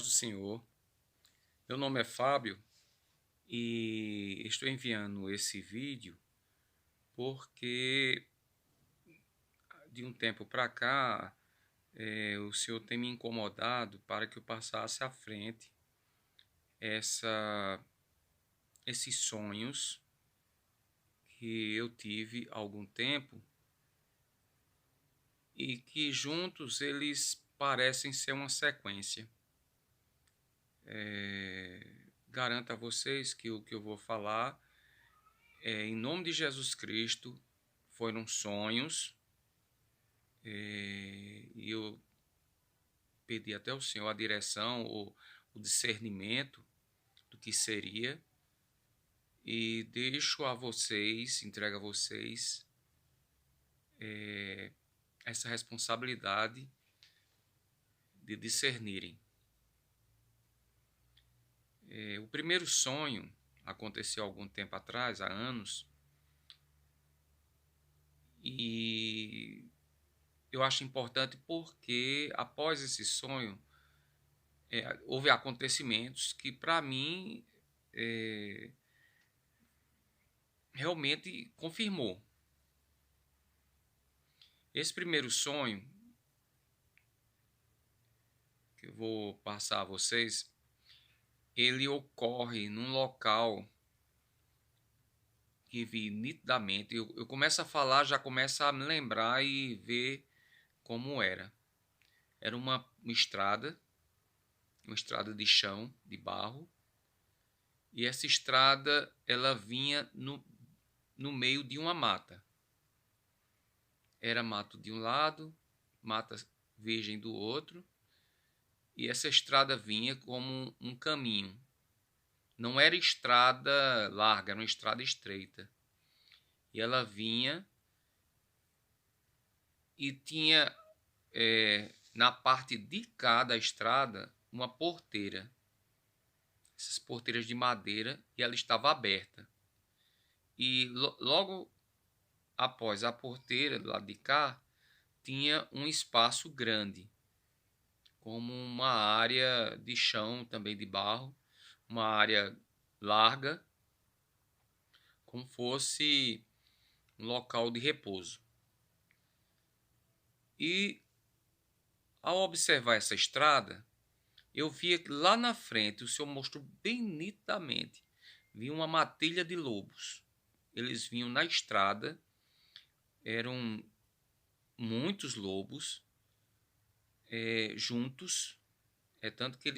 paz do Senhor. Meu nome é Fábio e estou enviando esse vídeo porque de um tempo para cá o Senhor tem me incomodado para que eu passasse à frente esses sonhos que eu tive há algum tempo e que juntos eles parecem ser uma sequência. Garanto a vocês que o que eu vou falar em nome de Jesus Cristo, foram sonhos, e eu pedi até ao Senhor a direção ou o discernimento do que seria, e deixo a vocês, entrego a vocês essa responsabilidade de discernirem. O primeiro sonho aconteceu há algum tempo atrás, há anos, e eu acho importante porque após esse sonho houve acontecimentos que para mim realmente confirmou. Esse primeiro sonho que eu vou passar a vocês, ele ocorre num local que vi nitidamente. Eu começo a falar, já começo a me lembrar e ver como era. Era uma estrada de chão, de barro, e essa estrada ela vinha no meio de uma mata. Era mato de um lado, mata virgem do outro, e essa estrada vinha como um caminho. Não era estrada larga, era uma estrada estreita. E ela vinha e tinha na parte de cá da estrada uma porteira. Essas porteiras de madeira, e ela estava aberta. E logo após a porteira, do lado de cá, tinha um espaço grande, como uma área de chão também de barro, uma área larga, como fosse um local de repouso. E ao observar essa estrada, eu via que lá na frente, o Senhor mostrou bem nitidamente, vi uma matilha de lobos. Eles vinham na estrada, eram muitos lobos juntos, tanto que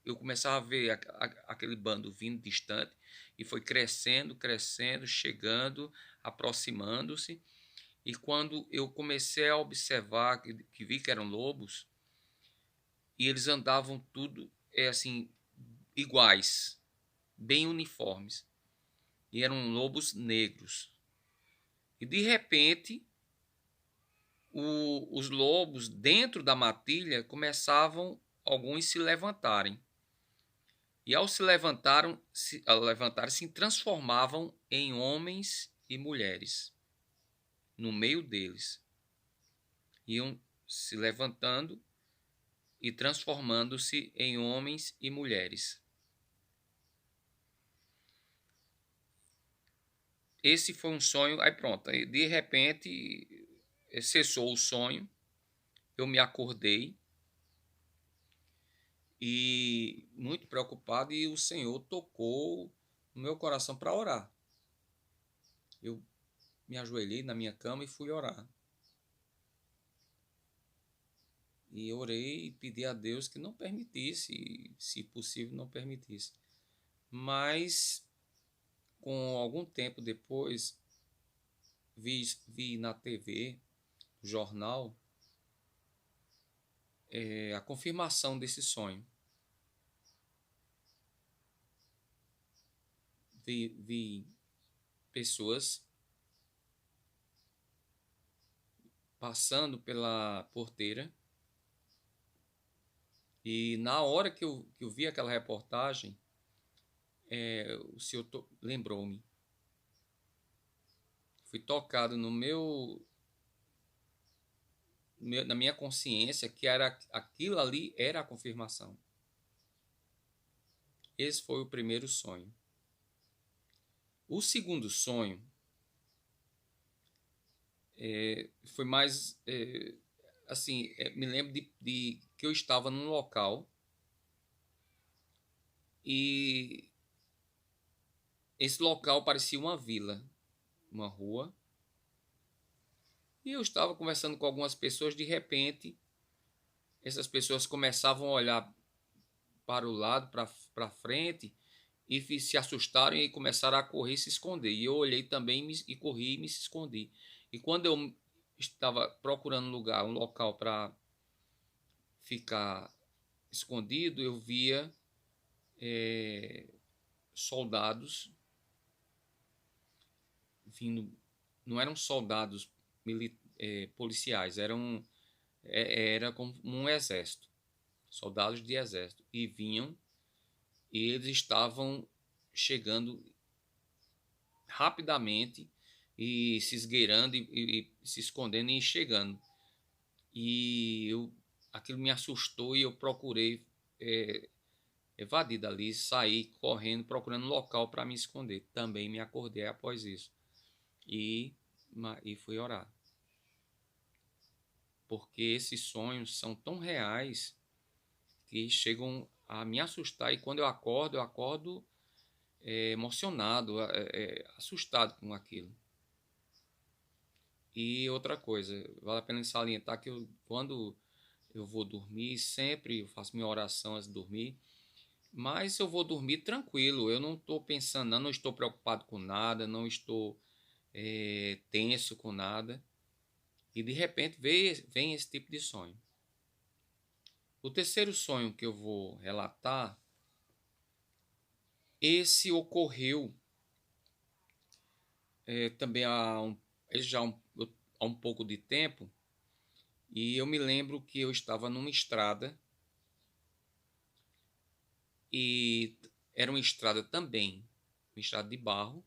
eu começava a ver aquele bando vindo distante, e foi crescendo, chegando, aproximando-se. E quando eu comecei a observar, que vi que eram lobos, e eles andavam tudo assim, iguais, bem uniformes, e eram lobos negros. E de repente, os lobos dentro da matilha começavam alguns se levantarem. E ao se levantarem, se transformavam em homens e mulheres. No meio deles, iam se levantando e transformando-se em homens e mulheres. Esse foi um sonho. Aí pronto, aí de repente cessou o sonho, eu me acordei e muito preocupado, e o Senhor tocou no meu coração para orar. Eu me ajoelhei na minha cama e fui orar. E orei e pedi a Deus que não permitisse, se possível não permitisse. Mas com algum tempo depois, vi na TV, no jornal, a confirmação desse sonho. Vi pessoas passando pela porteira, e na hora que eu vi aquela reportagem, o Senhor lembrou-me. Fui tocado na minha consciência que aquilo ali era a confirmação. Esse foi o primeiro sonho. O segundo sonho foi mais assim, me lembro de que eu estava num local e esse local parecia uma vila, uma rua, e eu estava conversando com algumas pessoas. De repente, essas pessoas começavam a olhar para o lado, para frente, e se assustaram e começaram a correr e se esconder. E eu olhei também e corri e me escondi. E quando eu estava procurando um local para ficar escondido, eu via soldados vindo. Não eram soldados policiais, era como um exército, soldados de exército, e vinham, e eles estavam chegando rapidamente e se esgueirando e se escondendo e chegando. E aquilo me assustou e eu procurei evadir dali, sair correndo, procurando um local para me esconder. Também me acordei após isso e fui orar. Porque esses sonhos são tão reais que chegam a me assustar. E quando eu acordo emocionado, assustado com aquilo. E outra coisa, vale a pena salientar que quando eu vou dormir, sempre eu faço minha oração antes de dormir, mas eu vou dormir tranquilo, eu não estou pensando, não estou preocupado com nada, não estou tenso com nada, e de repente vem esse tipo de sonho. O terceiro sonho que eu vou relatar, esse ocorreu também há um pouco de tempo, e eu me lembro que eu estava numa estrada, e era uma estrada também, uma estrada de barro,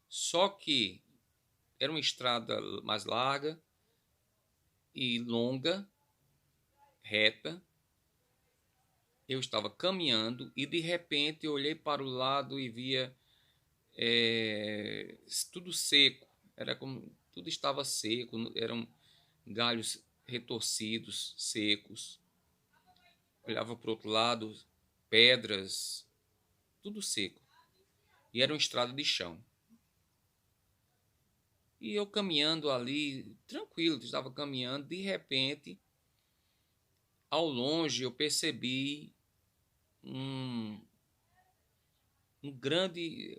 só que era uma estrada mais larga e longa, reta. Eu estava caminhando e de repente eu olhei para o lado e via tudo seco. Era como tudo estava seco, eram galhos retorcidos, secos. Olhava para o outro lado, pedras, tudo seco. E era uma estrada de chão. E eu caminhando ali, tranquilo, estava caminhando, de repente, ao longe eu percebi um grande,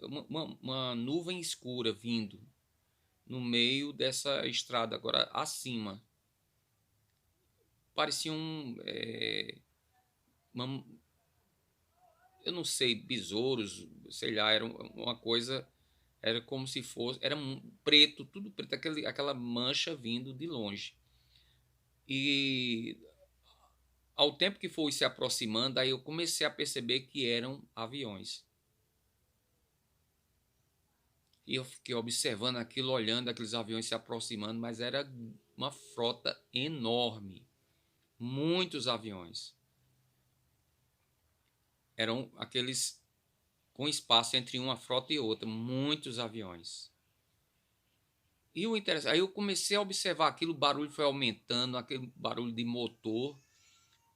uma nuvem escura vindo no meio dessa estrada, agora acima. Parecia eu não sei, besouros, sei lá, era uma coisa, era como se fosse, era preto, tudo preto, aquela mancha vindo de longe. E ao tempo que foi se aproximando, aí eu comecei a perceber que eram aviões. E eu fiquei observando aquilo, olhando aqueles aviões se aproximando, mas era uma frota enorme. Muitos aviões. Eram aqueles com espaço entre uma frota e outra, muitos aviões. E o interessante, aí eu comecei a observar aquilo, o barulho foi aumentando, aquele barulho de motor,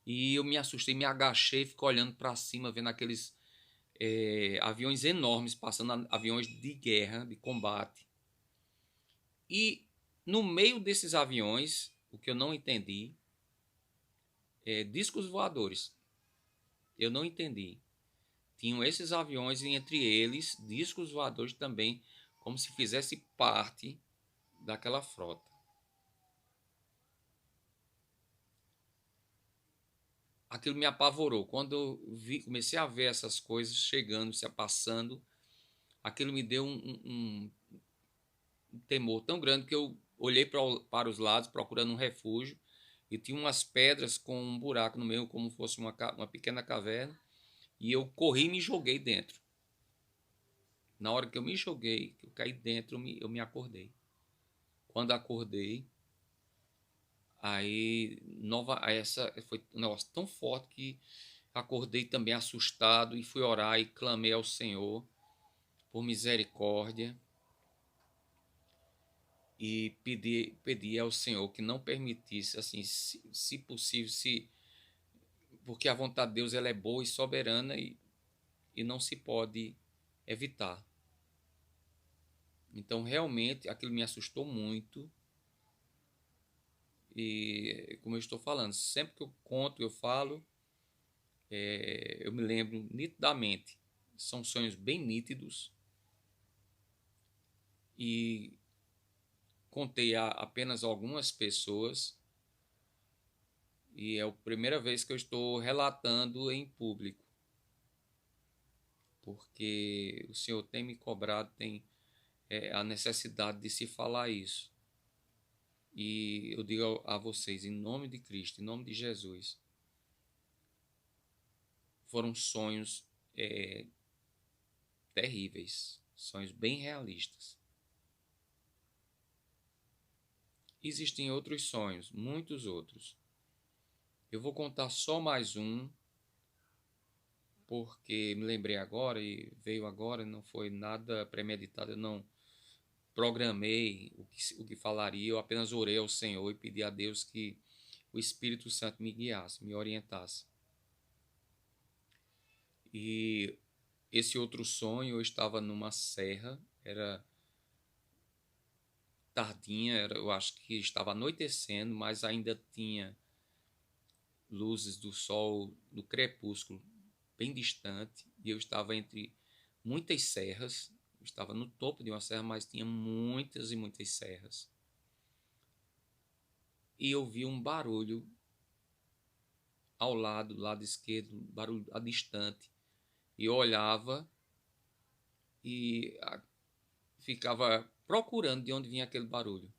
e eu me assustei, me agachei, fiquei olhando para cima, vendo aqueles aviões enormes, passando, aviões de guerra, de combate. E no meio desses aviões, o que eu não entendi, discos voadores. Eu não entendi. Tinham esses aviões e entre eles discos voadores também, como se fizesse parte daquela frota. Aquilo me apavorou. Quando eu comecei a ver essas coisas chegando, se passando, aquilo me deu um temor tão grande que eu olhei para os lados procurando um refúgio, e tinha umas pedras com um buraco no meio, como fosse uma pequena caverna, e eu corri e me joguei dentro. Na hora que eu me joguei, que eu caí dentro, eu me acordei. Quando acordei, aí essa foi um negócio tão forte que acordei também assustado e fui orar e clamei ao Senhor por misericórdia e pedi ao Senhor que não permitisse, assim, se possível, porque a vontade de Deus ela é boa e soberana e não se pode evitar. Então, realmente, aquilo me assustou muito. E, como eu estou falando, sempre que eu conto, eu falo, eu me lembro nitidamente. São sonhos bem nítidos. E contei a apenas algumas pessoas. E é a primeira vez que eu estou relatando em público. Porque o Senhor tem me cobrado, tem a necessidade de se falar isso. E eu digo a vocês, em nome de Cristo, em nome de Jesus, foram sonhos terríveis, sonhos bem realistas. Existem outros sonhos, muitos outros. Eu vou contar só mais um, porque me lembrei agora e veio agora, não foi nada premeditado, eu não programei o que falaria, eu apenas orei ao Senhor e pedi a Deus que o Espírito Santo me guiasse, me orientasse. E esse outro sonho, eu estava numa serra, era tardinha, eu acho que estava anoitecendo, mas ainda tinha luzes do sol no crepúsculo bem distante, e eu estava entre muitas serras, eu estava no topo de uma serra, mas tinha muitas e muitas serras. E eu vi um barulho ao lado esquerdo, um barulho a distante, e eu olhava e ficava procurando de onde vinha aquele barulho.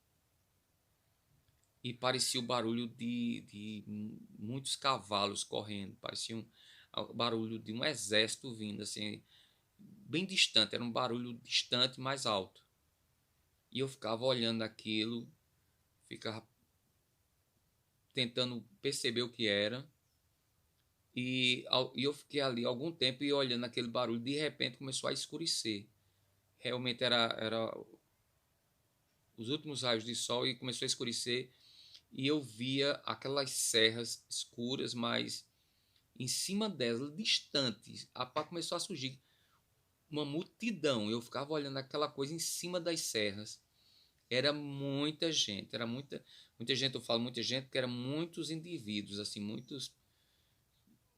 E parecia o barulho de muitos cavalos correndo, parecia o barulho de um exército vindo, assim, bem distante, era um barulho distante, mais alto. E eu ficava olhando aquilo, ficava tentando perceber o que era, e eu fiquei ali algum tempo e olhando aquele barulho, de repente começou a escurecer. Realmente era os últimos raios de sol e começou a escurecer, e eu via aquelas serras escuras, mas em cima delas, distantes, começou a surgir uma multidão. Eu ficava olhando aquela coisa em cima das serras. Era muita gente, era muita gente, eu falo muita gente, porque eram muitos indivíduos, assim,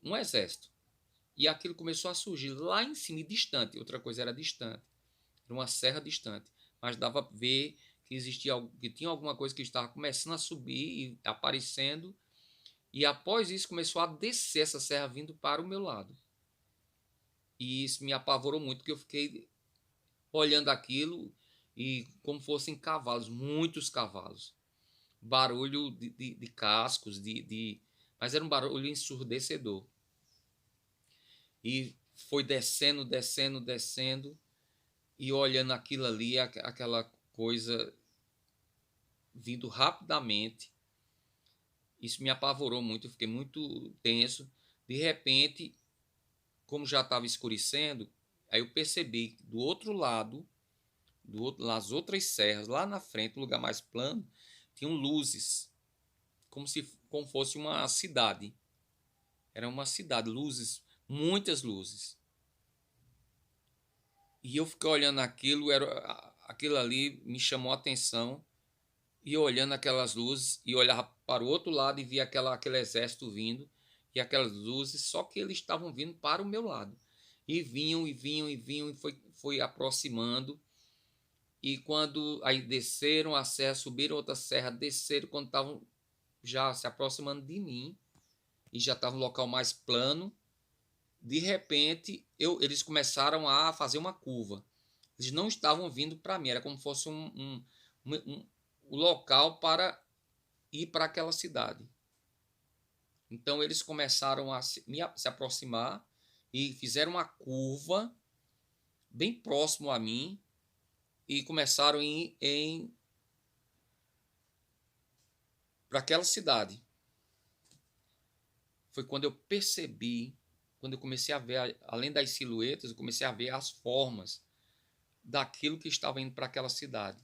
um exército. E aquilo começou a surgir lá em cima, e distante. Outra coisa era distante, era uma serra distante, mas dava para ver que existia, que tinha alguma coisa que estava começando a subir e aparecendo, e após isso começou a descer essa serra vindo para o meu lado. E isso me apavorou muito, porque eu fiquei olhando aquilo e como fossem cavalos, muitos cavalos. Barulho de cascos, mas era um barulho ensurdecedor. E foi descendo, descendo, descendo, e olhando aquilo ali, aquela coisa vindo rapidamente. Isso me apavorou muito, eu fiquei muito tenso. De repente, como já estava escurecendo, aí eu percebi que do outro lado, nas outras serras, lá na frente, um lugar mais plano, tinham luzes, como fosse uma cidade. Era uma cidade, luzes, muitas luzes. E eu fiquei olhando aquilo ali me chamou a atenção, e olhando aquelas luzes, e olhava para o outro lado e via aquele exército vindo, e aquelas luzes, só que eles estavam vindo para o meu lado. E vinham, e vinham, e vinham, e foi aproximando. E quando aí desceram a serra, subiram outra serra, desceram, quando estavam já se aproximando de mim, e já estava no local mais plano, de repente eles começaram a fazer uma curva. Eles não estavam vindo para mim, era como se fosse um local para ir para aquela cidade. Então eles começaram a se aproximar e fizeram uma curva bem próximo a mim e começaram a ir para aquela cidade. Foi quando eu percebi quando eu comecei a ver, além das silhuetas, eu comecei a ver as formas daquilo que estava indo para aquela cidade.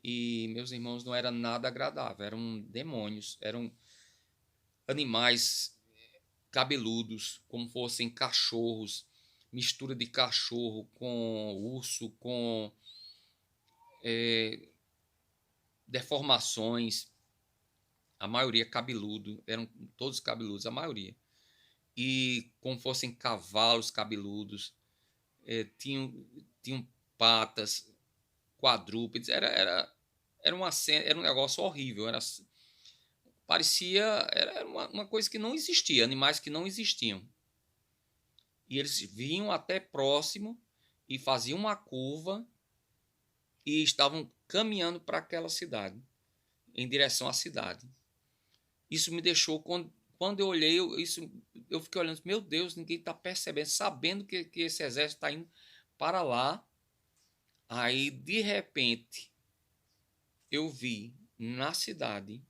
E, meus irmãos, não era nada agradável, eram demônios, eram animais cabeludos, como fossem cachorros, mistura de cachorro com urso, com deformações, a maioria cabeludo, eram todos cabeludos, a maioria. E como fossem cavalos cabeludos, tinham patas, quadrúpedes, era uma cena, era um negócio horrível, parecia, era uma coisa que não existia, animais que não existiam. E eles vinham até próximo e faziam uma curva e estavam caminhando para aquela cidade, em direção à cidade. Isso me deixou, quando eu olhei, eu fiquei olhando, meu Deus, ninguém está percebendo, sabendo que esse exército está indo para lá. Aí, de repente, eu vi na cidade,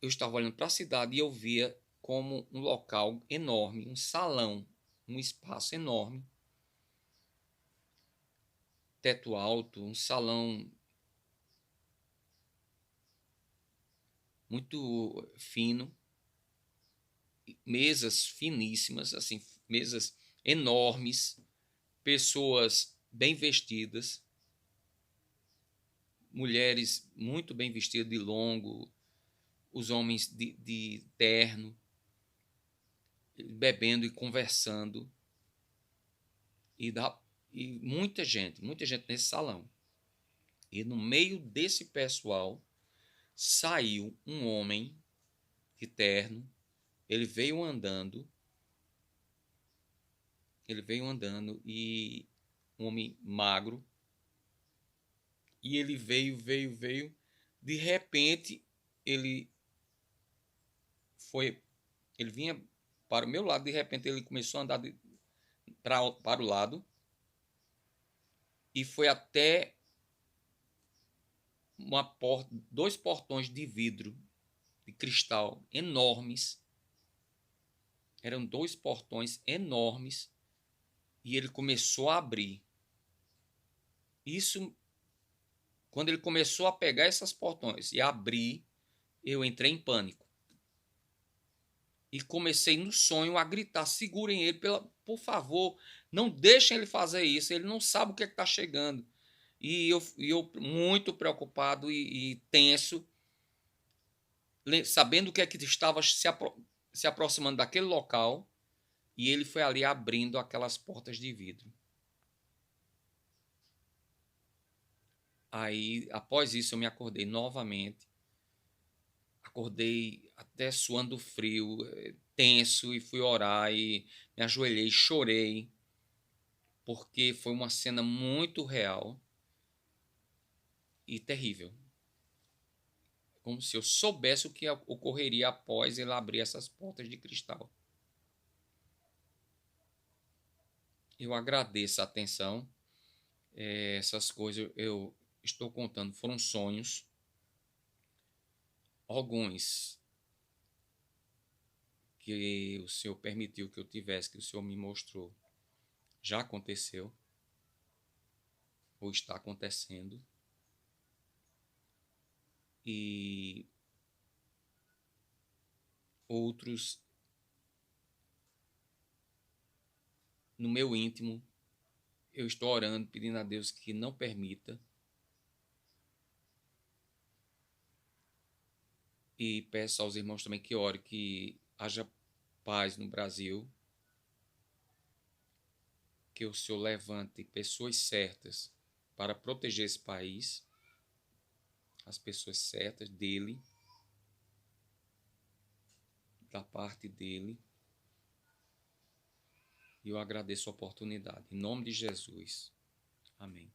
eu estava olhando para a cidade e eu via como um local enorme, um salão, um espaço enorme, teto alto, um salão muito fino, mesas finíssimas, assim, mesas enormes, pessoas bem vestidas, mulheres muito bem vestidas de longo, os homens de terno, bebendo e conversando, e muita gente nesse salão. E no meio desse pessoal saiu um homem de terno, ele veio andando, e um homem magro, e ele veio, de repente ele ele vinha para o meu lado, de repente ele começou a andar para o lado e foi até dois portões de vidro, de cristal, enormes. Eram dois portões enormes e ele começou a abrir. Isso, quando ele começou a pegar esses portões e abrir, eu entrei em pânico. E comecei no sonho a gritar, segurem ele, por favor, não deixem ele fazer isso, ele não sabe o que está chegando. E eu muito preocupado e tenso, sabendo o que é que estava se aproximando daquele local, e ele foi ali abrindo aquelas portas de vidro. Aí, após isso, eu me acordei novamente, acordei até suando frio, tenso, e fui orar e me ajoelhei, chorei, porque foi uma cena muito real e terrível. Como se eu soubesse o que ocorreria após ele abrir essas portas de cristal. Eu agradeço a atenção. Essas coisas eu estou contando foram sonhos. Alguns que o Senhor permitiu que eu tivesse, que o Senhor me mostrou, já aconteceu ou está acontecendo. E outros, no meu íntimo, eu estou orando, pedindo a Deus que não permita. E peço aos irmãos também que ore, que haja paz no Brasil, que o Senhor levante pessoas certas para proteger esse país, as pessoas certas dele, da parte dele. E eu agradeço a oportunidade. Em nome de Jesus. Amém.